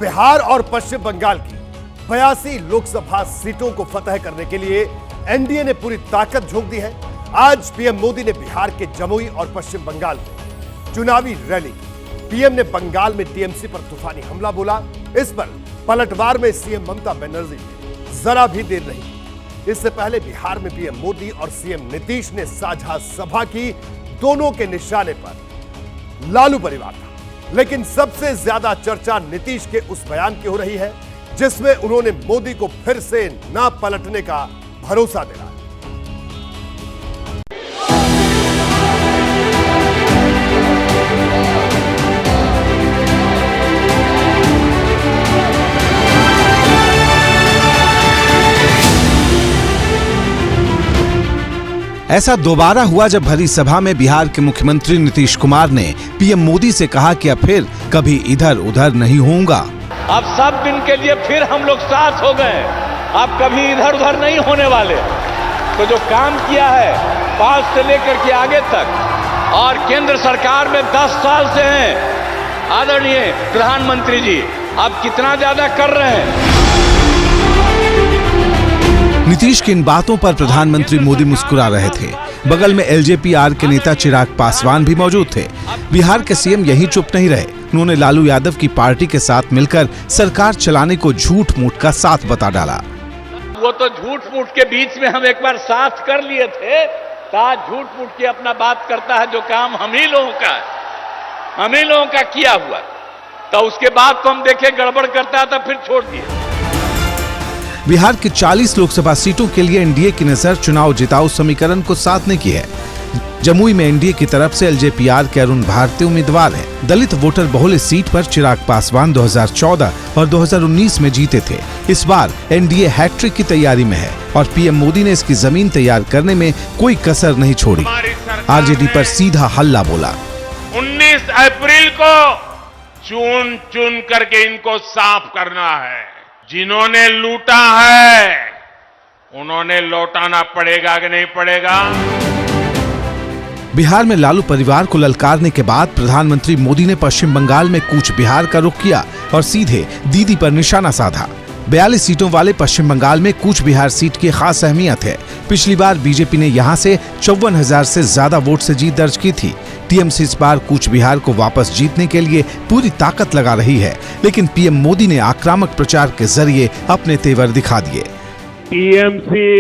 बिहार और पश्चिम बंगाल की 82 लोकसभा सीटों को फतह करने के लिए एनडीए ने पूरी ताकत झोंक दी है। आज पीएम मोदी ने बिहार के जमुई और पश्चिम बंगाल में चुनावी रैली की। पीएम ने बंगाल में टीएमसी पर तूफानी हमला बोला। इस पर पलटवार में सीएम ममता बनर्जी ने जरा भी देर नहीं। इससे पहले बिहार में पीएम मोदी और सीएम नीतीश ने साझा सभा की। दोनों के निशाने पर लालू परिवार था, लेकिन सबसे ज्यादा चर्चा नीतीश के उस बयान की हो रही है जिसमें उन्होंने मोदी को फिर से ना पलटने का भरोसा दिलाया। ऐसा दोबारा हुआ जब भरी सभा में बिहार के मुख्यमंत्री नीतीश कुमार ने पीएम मोदी से कहा कि अब फिर कभी इधर उधर नहीं होऊंगा। अब सब दिन के लिए फिर हम लोग साथ हो गए, अब कभी इधर उधर नहीं होने वाले। तो जो काम किया है 5 से लेकर के आगे तक और केंद्र सरकार में 10 साल से हैं आदरणीय प्रधानमंत्री जी, अब कितना ज्यादा कर रहे हैं। नीतीश की इन बातों पर प्रधानमंत्री मोदी मुस्कुरा रहे थे। बगल में एलजेपी-आर के नेता चिराग पासवान भी मौजूद थे। बिहार के सीएम यहीं चुप नहीं रहे। उन्होंने लालू यादव की पार्टी के साथ मिलकर सरकार चलाने को झूठ मूठ का साथ बता डाला। वो तो झूठ मूठ के बीच में हम एक बार साथ कर लिए थे, ताज झूठ मूठ के अपना बात करता है। जो काम हम ही लोगों का है, हम ही लोगों का किया हुआ, तो उसके बाद तो हम देखे गड़बड़ करता था, फिर छोड़ दिए। बिहार की 40 लोकसभा सीटों के लिए एनडीए की नजर चुनाव जिताओ समीकरण को साधने की है। जमुई में एनडीए की तरफ से एलजेपी-आर के अरुण भारती उम्मीदवार हैं। दलित वोटर बहुल इस सीट पर चिराग पासवान 2014 और 2019 में जीते थे। इस बार एनडीए हैट्रिक की तैयारी में है और पीएम मोदी ने इसकी जमीन तैयार करने में कोई कसर नहीं छोड़ी। आरजेडी पर सीधा हल्ला बोला। 19 अप्रैल को चुन चुन करके इनको साफ करना है। जिन्होंने लूटा है उन्होंने लौटाना पड़ेगा कि नहीं पड़ेगा। बिहार में लालू परिवार को ललकारने के बाद प्रधानमंत्री मोदी ने पश्चिम बंगाल में कूच बिहार का रुख किया और सीधे दीदी पर निशाना साधा। 42 सीटों वाले पश्चिम बंगाल में कूच बिहार सीट की खास अहमियत है। पिछली बार बीजेपी ने यहां से 54,000 से ज्यादा वोट से जीत दर्ज की थी। टीएमसी इस बार कूच बिहार को वापस जीतने के लिए पूरी ताकत लगा रही है, लेकिन पीएम मोदी ने आक्रामक प्रचार के जरिए अपने तेवर दिखा दिए। टीएमसी,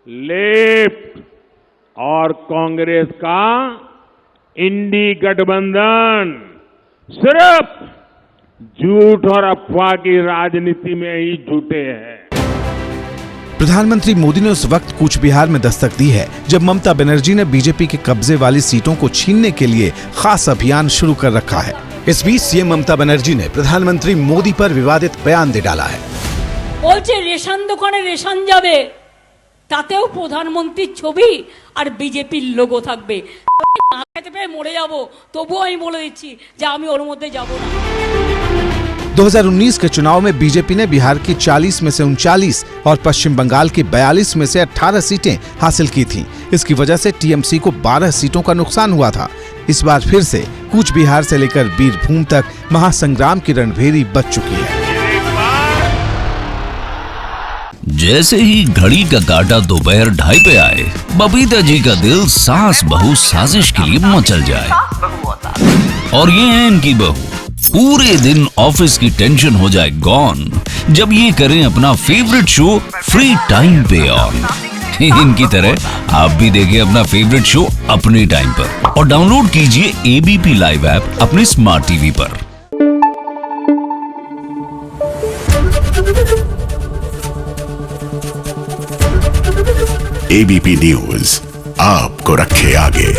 लेफ्ट और कांग्रेस का इंडी गठबंधन सिर्फ झूठ और अफवाह की राजनीति में ही जुटे हैं। प्रधानमंत्री मोदी ने उस वक्त कूच बिहार में दस्तक दी है जब ममता बनर्जी ने बीजेपी के कब्जे वाली सीटों को छीनने के लिए खास अभियान शुरू कर रखा है। इस बीच सीएम ममता बनर्जी ने प्रधानमंत्री मोदी पर विवादित बयान दे डाला है। बोलছে রেশন দোকানে রেশন যাবে, তাতেও প্রধানমন্ত্রীর ছবি আর বিজেপির লোগো থাকবে। না খেতে পেয়ে মরে যাব, তবুও আমি বলে দিচ্ছি যে আমি ওর মধ্যে যাব না। 2019 के चुनाव में बीजेपी ने बिहार की 40 में से 39 और पश्चिम बंगाल की 42 में से 18 सीटें हासिल की थीं। इसकी वजह से टीएमसी को 12 सीटों का नुकसान हुआ था। इस बार फिर से कूच बिहार से लेकर बीरभूम तक महासंग्राम की रणभेरी बच चुकी है। जैसे ही घड़ी का काटा दोपहर 2:30 पे आए, बबीता जी का दिल सास बहू साजिश के लिए मचल जाए। और ये है इनकी बहू, पूरे दिन ऑफिस की टेंशन हो जाए गॉन जब ये करें अपना फेवरेट शो फ्री टाइम पे ऑन। इनकी तरह आप भी देखिए अपना फेवरेट शो अपने टाइम पर और डाउनलोड कीजिए एबीपी लाइव ऐप अपने स्मार्ट टीवी पर। एबीपी न्यूज आपको रखे आगे।